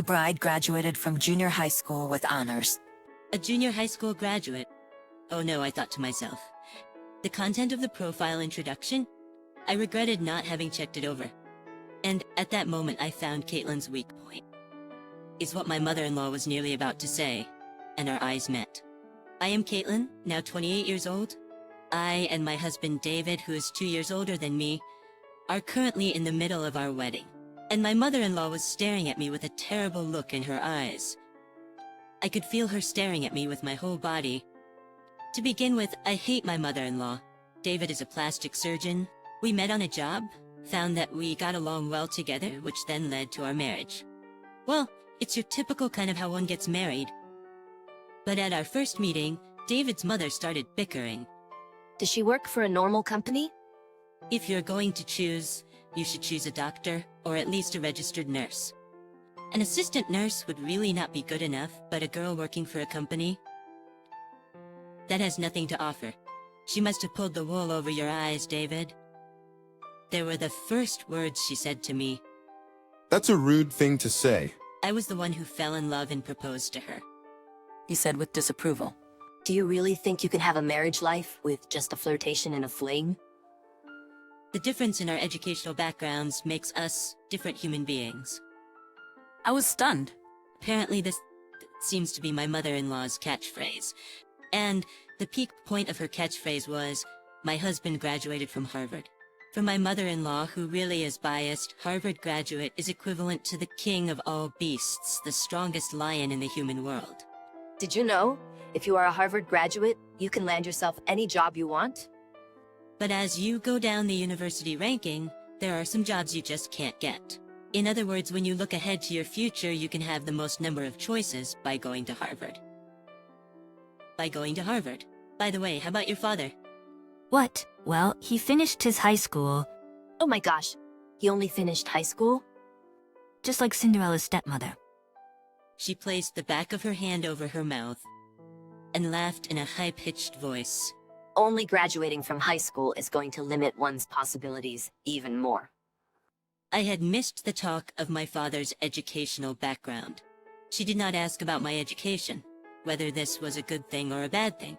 The bride graduated from junior high school with honors. A junior high school graduate. Oh no, I thought to myself. The content of the profile introduction? I regretted not having checked it over. And at that moment I found Caitlin's weak point. Is what my mother-in-law was nearly about to say, and our eyes met. I am Caitlin, now 28 years old. I and my husband David, who is 2 years older than me, are currently in the middle of our wedding. And my mother-in-law was staring at me with a terrible look in her eyes. I could feel her staring at me with my whole body. To begin with, I hate my mother-in-law. David is a plastic surgeon. We met on a job, found that we got along well together, which then led to our marriage. Well, it's your typical kind of how one gets married. But at our first meeting, David's mother started bickering. Does she work for a normal company? If you're going to choose, you should choose a doctor, or at least a registered nurse. An assistant nurse would really not be good enough, but a girl working for a company? That has nothing to offer. She must have pulled the wool over your eyes, David. They were the first words she said to me. That's a rude thing to say. I was the one who fell in love and proposed to her. He said with disapproval. Do you really think you can have a marriage life with just a flirtation and a fling? The difference in our educational backgrounds makes us different human beings. I was stunned. Apparently this seems to be my mother-in-law's catchphrase. And the peak point of her catchphrase was, my husband graduated from Harvard. For my mother-in-law, who really is biased, Harvard graduate is equivalent to the king of all beasts, the strongest lion in the human world. Did you know, if you are a Harvard graduate, you can land yourself any job you want? But as you go down the university ranking, there are some jobs you just can't get. In other words, when you look ahead to your future, you can have the most number of choices by going to Harvard. By going to Harvard. By the way, how about your father? What? Well, he finished his high school, Oh my gosh, he only finished high school? just like Cinderella's stepmother. She placed the back of her hand over her mouth and laughed in a high-pitched voice. Only graduating from high school is going to limit one's possibilities even more. I had missed the talk of my father's educational background. She did not ask about my education, whether this was a good thing or a bad thing.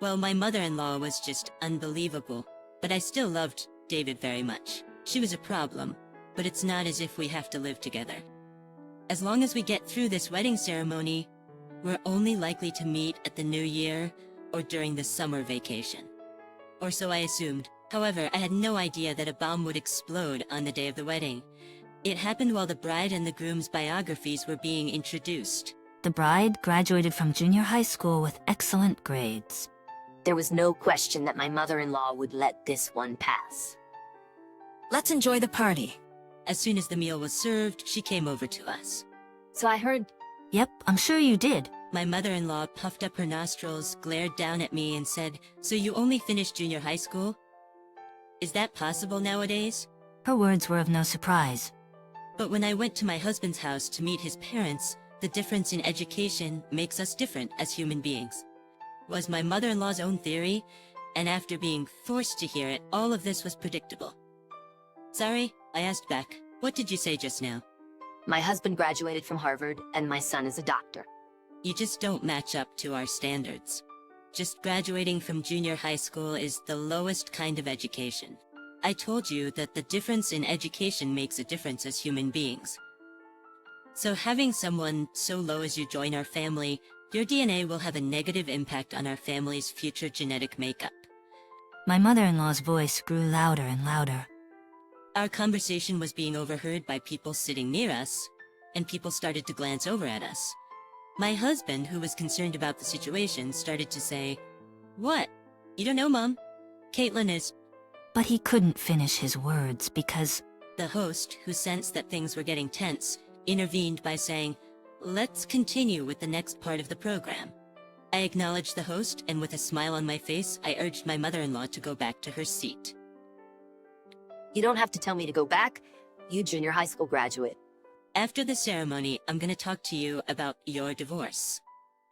Well, my mother-in-law was just unbelievable, but I still loved David very much. She was a problem, but it's not as if we have to live together. As long as we get through this wedding ceremony, we're only likely to meet at the new year or during the summer vacation. Or so I assumed. However, I had no idea that a bomb would explode on the day of the wedding. It happened while the bride and the groom's biographies were being introduced. The bride graduated from junior high school with excellent grades. There was no question that my mother-in-law would let this one pass. Let's enjoy the party. As soon as the meal was served, she came over to us. So I heard, Yep, I'm sure you did. My mother-in-law puffed up her nostrils, glared down at me and said, "So you only finished junior high school? Is that possible nowadays?" Her words were of no surprise. But when I went to my husband's house to meet his parents, the difference in education makes us different as human beings. Was my mother-in-law's own theory, and after being forced to hear it, all of this was predictable. Sorry, I asked back, what did you say just now? my husband graduated from Harvard and my son is a doctor. You just don't match up to our standards. Just graduating from junior high school is the lowest kind of education. I told you that the difference in education makes a difference as human beings. So having someone so low as you join our family, your DNA will have a negative impact on our family's future genetic makeup. My mother-in-law's voice grew louder and louder. Our conversation was being overheard by people sitting near us, and people started to glance over at us. My husband, who was concerned about the situation, started to say, "What? You don't know, Mom? Caitlin is..." But he couldn't finish his words because The host, who sensed that things were getting tense, intervened by saying, "Let's continue with the next part of the program." I acknowledged the host, and with a smile on my face, I urged my mother-in-law to go back to her seat. You don't have to tell me to go back. You junior high school graduate. After the ceremony, I'm gonna talk to you about your divorce.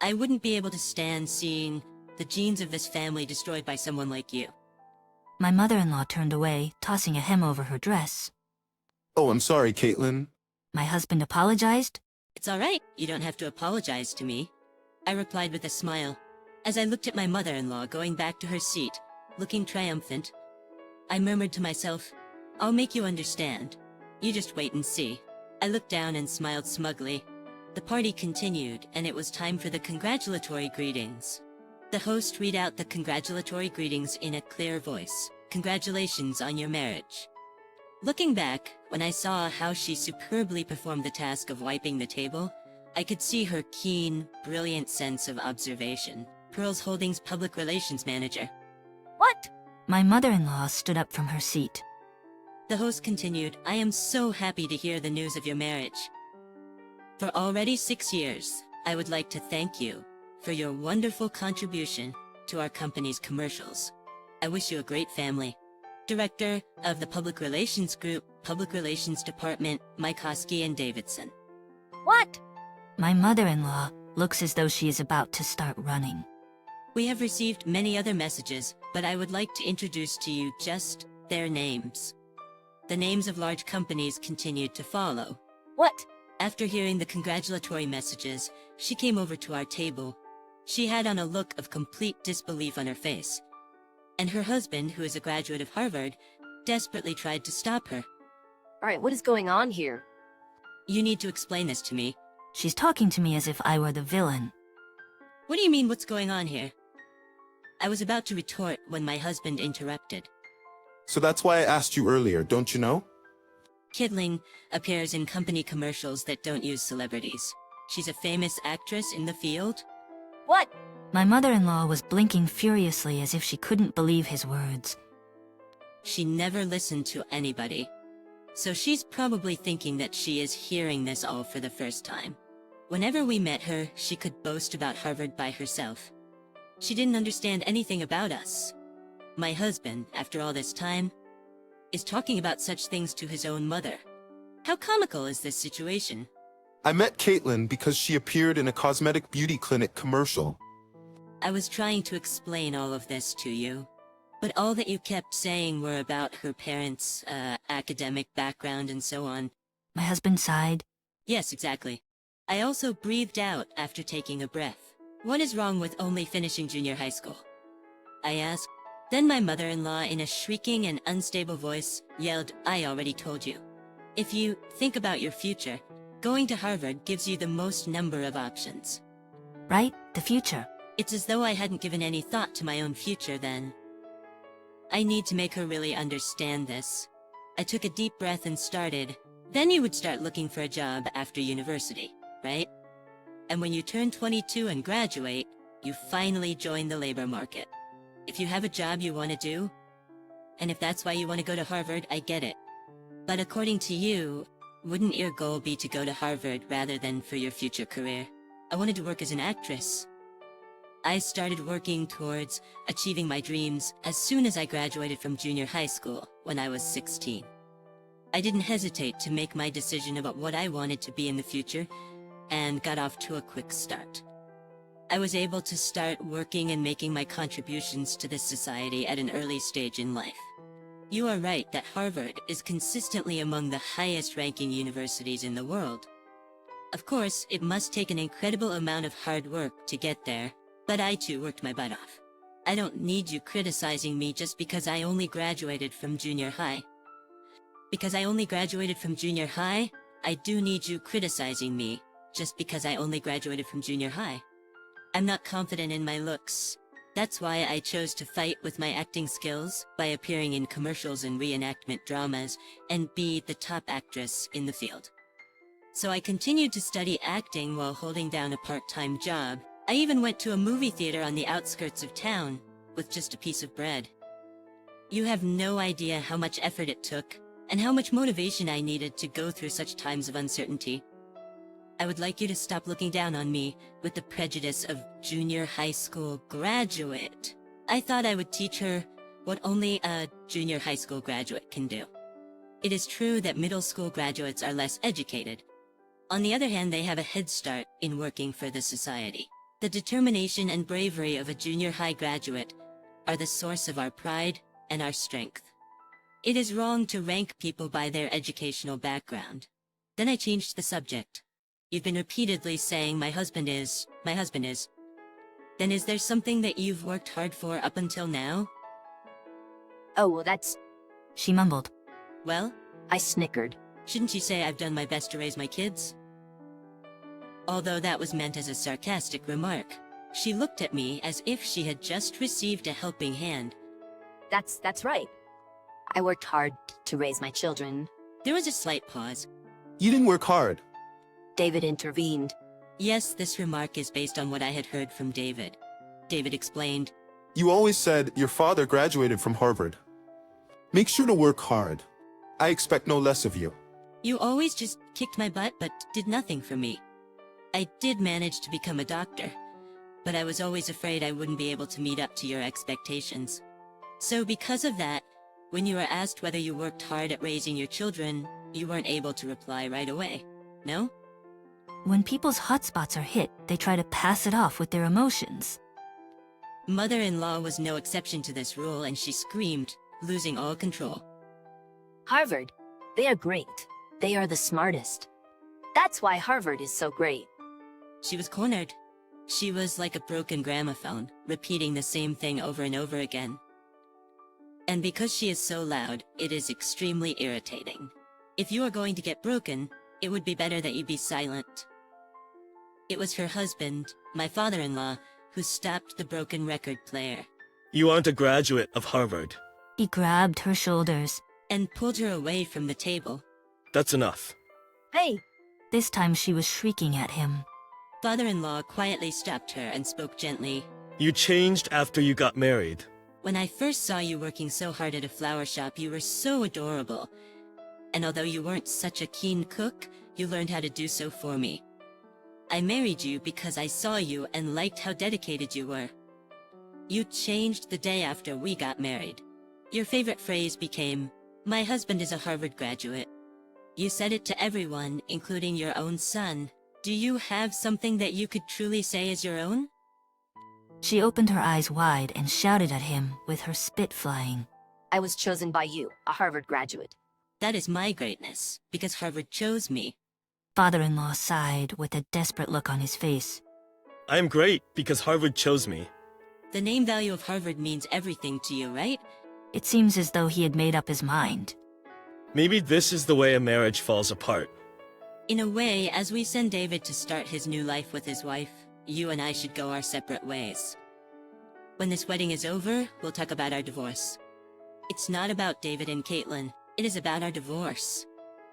I wouldn't be able to stand seeing the genes of this family destroyed by someone like you. my mother-in-law turned away, tossing a hem over her dress. Oh, I'm sorry, Caitlin. My husband apologized. It's all right, you don't have to apologize to me, I replied with a smile. As I looked at my mother-in-law going back to her seat, looking triumphant, I murmured to myself, I'll make you understand. You just wait and see. I looked down and smiled smugly. The party continued, and it was time for the congratulatory greetings. The host read out the congratulatory greetings in a clear voice. Congratulations on your marriage. Looking back, when I saw how she superbly performed the task of wiping the table, I could see her keen, brilliant sense of observation. Pearls Holdings public relations manager. What? My mother-in-law stood up from her seat. The host continued, I am so happy to hear the news of your marriage. For already 6 years, I would like to thank you for your wonderful contribution to our company's commercials. I wish you a great family. Director of the Public Relations Group, Public Relations Department, Mike Hosky and Davidson. What? My mother-in-law looks as though she is about to start running. We have received many other messages, but I would like to introduce to you just their names. The names of large companies continued to follow. What? After hearing the congratulatory messages, she came over to our table. She had on a look of complete disbelief on her face. And her husband, who is a graduate of Harvard, desperately tried to stop her. Alright, what is going on here? You need to explain this to me. She's talking to me as if I were the villain. What do you mean, what's going on here? I was about to retort when my husband interrupted. So that's why I asked you earlier, don't you know? Kidling appears in company commercials that don't use celebrities. She's a famous actress in the field. What? My mother-in-law was blinking furiously as if she couldn't believe his words. She never listened to anybody. So she's probably thinking that she is hearing this all for the first time. Whenever we met her, she could boast about Harvard by herself. She didn't understand anything about us. My husband, after all this time, is talking about such things to his own mother. How comical is this situation? I met Caitlin because she appeared in a cosmetic beauty clinic commercial. I was trying to explain all of this to you, but all that you kept saying were about her parents' academic background and so on. My husband sighed. Yes, exactly. I also breathed out after taking a breath. What is wrong with only finishing junior high school? I asked. Then my mother-in-law, in a shrieking and unstable voice, yelled, I already told you. If you think about your future, going to Harvard gives you the most number of options. Right? The future. It's as though I hadn't given any thought to my own future then. I need to make her really understand this. I took a deep breath and started. Then you would start looking for a job after university, right? And when you turn 22 and graduate, you finally join the labor market. If you have a job you want to do, and if that's why you want to go to Harvard, I get it. But according to you, wouldn't your goal be to go to Harvard rather than for your future career? I wanted to work as an actress. I started working towards achieving my dreams as soon as I graduated from junior high school when I was 16. I didn't hesitate to make my decision about what I wanted to be in the future and got off to a quick start. I was able to start working and making my contributions to this society at an early stage in life. You are right that Harvard is consistently among the highest-ranking universities in the world. Of course, it must take an incredible amount of hard work to get there, but I too worked my butt off. I don't need you criticizing me just because I only graduated from junior high. Because I only graduated from junior high, I do need you criticizing me just because I only graduated from junior high. I'm not confident in my looks. That's why I chose to fight with my acting skills by appearing in commercials and reenactment dramas and be the top actress in the field. So I continued to study acting while holding down a part-time job. I even went to a movie theater on the outskirts of town with just a piece of bread. You have no idea how much effort it took and how much motivation I needed to go through such times of uncertainty. I would like you to stop looking down on me with the prejudice of junior high school graduate. I thought I would teach her what only a junior high school graduate can do. It is true that middle school graduates are less educated. On the other hand, they have a head start in working for the society. The determination and bravery of a junior high graduate are the source of our pride and our strength. It is wrong to rank people by their educational background. Then I changed the subject. You've been repeatedly saying my husband is. Then is there something that you've worked hard for up until now? Oh, well, that's... She mumbled. Well, I snickered. shouldn't you say I've done my best to raise my kids? Although that was meant as a sarcastic remark, she looked at me as if she had just received a helping hand. That's right. I worked hard to raise my children. There was a slight pause. You didn't work hard. David intervened. Yes, this remark is based on what I had heard from David. David explained, You always said your father graduated from Harvard. Make sure to work hard. I expect no less of you. You always just kicked my butt but did nothing for me. I did manage to become a doctor, but I was always afraid I wouldn't be able to meet up to your expectations. So because of that, when you were asked whether you worked hard at raising your children, you weren't able to reply right away, no? When people's hotspots are hit, they try to pass it off with their emotions. Mother-in-law was no exception to this rule, and she screamed, losing all control. Harvard. They are great. They are the smartest. That's why Harvard is so great. She was cornered. She was like a broken gramophone, repeating the same thing over and over again. And because she is so loud, it is extremely irritating. If you are going to get broken, it would be better that you be silent. It was her husband, my father-in-law, who stopped the broken record player. You aren't a graduate of Harvard. He grabbed her shoulders. And pulled her away from the table. That's enough. Hey, This time she was shrieking at him. Father-in-law quietly stopped her and spoke gently. You changed after you got married. When I first saw you working so hard at a flower shop, you were so adorable. And although you weren't such a keen cook, you learned how to do so for me. I married you because I saw you and liked how dedicated you were. You changed the day after we got married. Your favorite phrase became, "My husband is a Harvard graduate." You said it to everyone, including your own son. Do you have something that you could truly say is your own? She opened her eyes wide and shouted at him with her spit flying. I was chosen by you, a Harvard graduate. That is my greatness, because Harvard chose me. Father-in-law sighed with a desperate look on his face. I am great because Harvard chose me. The name value of Harvard means everything to you, right? It seems as though he had made up his mind. Maybe this is the way a marriage falls apart. In a way, as we send David to start his new life with his wife, you and I should go our separate ways. When this wedding is over, we'll talk about our divorce. It's not about David and Caitlin. It is about our divorce.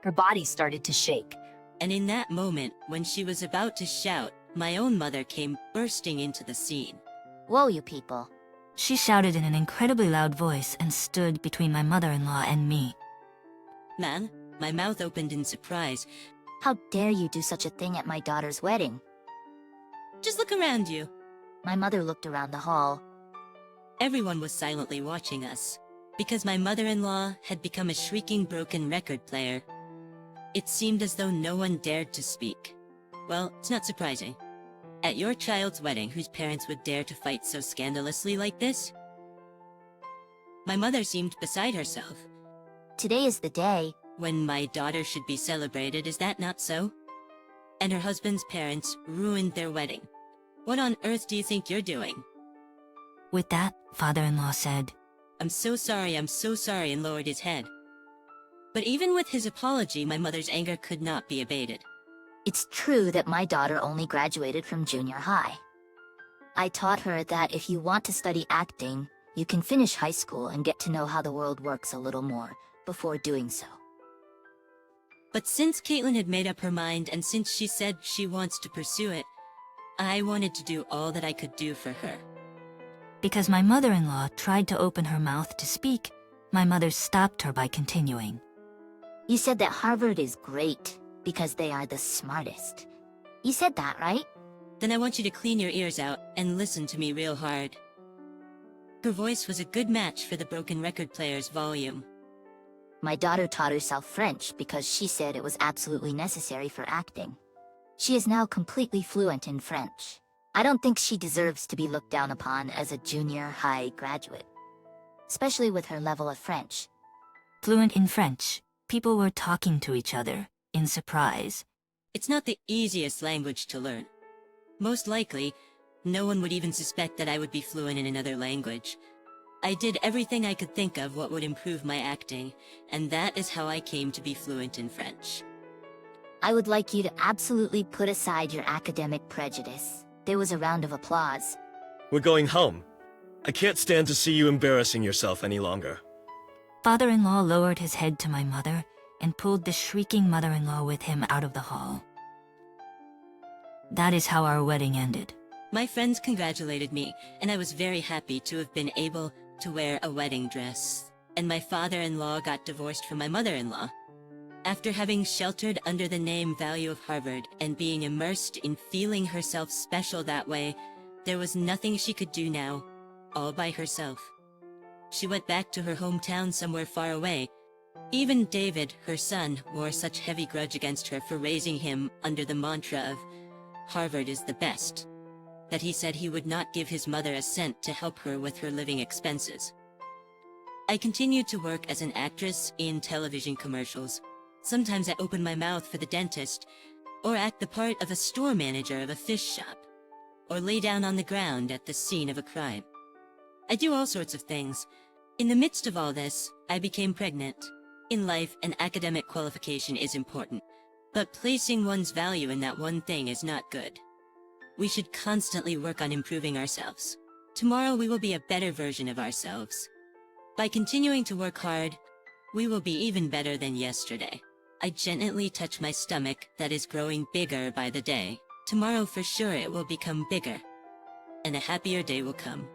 Her body started to shake. And in that moment, when she was about to shout, my own mother came bursting into the scene. Whoa, you people. She shouted in an incredibly loud voice and stood between my mother-in-law and me. Man, my mouth opened in surprise. How dare you do such a thing at my daughter's wedding? Just look around you. My mother looked around the hall. Everyone was silently watching us, because my mother-in-law had become a shrieking broken record player. It seemed as though no one dared to speak. Well, it's not surprising. At your child's wedding, whose parents would dare to fight so scandalously like this? My mother seemed beside herself. Today is the day. When my daughter should be celebrated, is that not so? And her husband's parents ruined their wedding. What on earth do you think you're doing? With that, father-in-law said, I'm so sorry, and lowered his head. But even with his apology, my mother's anger could not be abated. It's true that my daughter only graduated from junior high. I taught her that if you want to study acting, you can finish high school and get to know how the world works a little more before doing so. But since Caitlin had made up her mind, and since she said she wants to pursue it, I wanted to do all that I could do for her. Because my mother-in-law tried to open her mouth to speak, my mother stopped her by continuing. You said that Harvard is great because they are the smartest. You said that, right? Then I want you to clean your ears out and listen to me real hard. Her voice was a good match for the broken record player's volume. My daughter taught herself French because she said it was absolutely necessary for acting. She is now completely fluent in French. I don't think she deserves to be looked down upon as a junior high graduate, especially with her level of French. Fluent in French, people were talking to each other, in surprise. It's not the easiest language to learn. Most likely, no one would even suspect that I would be fluent in another language. I did everything I could think of what would improve my acting, and that is how I came to be fluent in French. I would like you to absolutely put aside your academic prejudice. There was a round of applause. We're going home. I can't stand to see you embarrassing yourself any longer. Father-in-law lowered his head to my mother and pulled the shrieking mother-in-law with him out of the hall. That is how our wedding ended. My friends congratulated me, and I was very happy to have been able to wear a wedding dress. And my father-in-law got divorced from my mother-in-law. After having sheltered under the name value of Harvard and being immersed in feeling herself special that way, there was nothing she could do now, all by herself. She went back to her hometown somewhere far away. Even David, her son, wore such heavy grudge against her for raising him under the mantra of Harvard is the best, that he said he would not give his mother a cent to help her with her living expenses. I continued to work as an actress in television commercials. Sometimes I open my mouth for the dentist, or act the part of a store manager of a fish shop, or lay down on the ground at the scene of a crime. I do all sorts of things. In the midst of all this, I became pregnant. In life, an academic qualification is important, but placing one's value in that one thing is not good. We should constantly work on improving ourselves. Tomorrow we will be a better version of ourselves. By continuing to work hard, we will be even better than yesterday. I gently touch my stomach that is growing bigger by the day. Tomorrow for sure it will become bigger, and a happier day will come.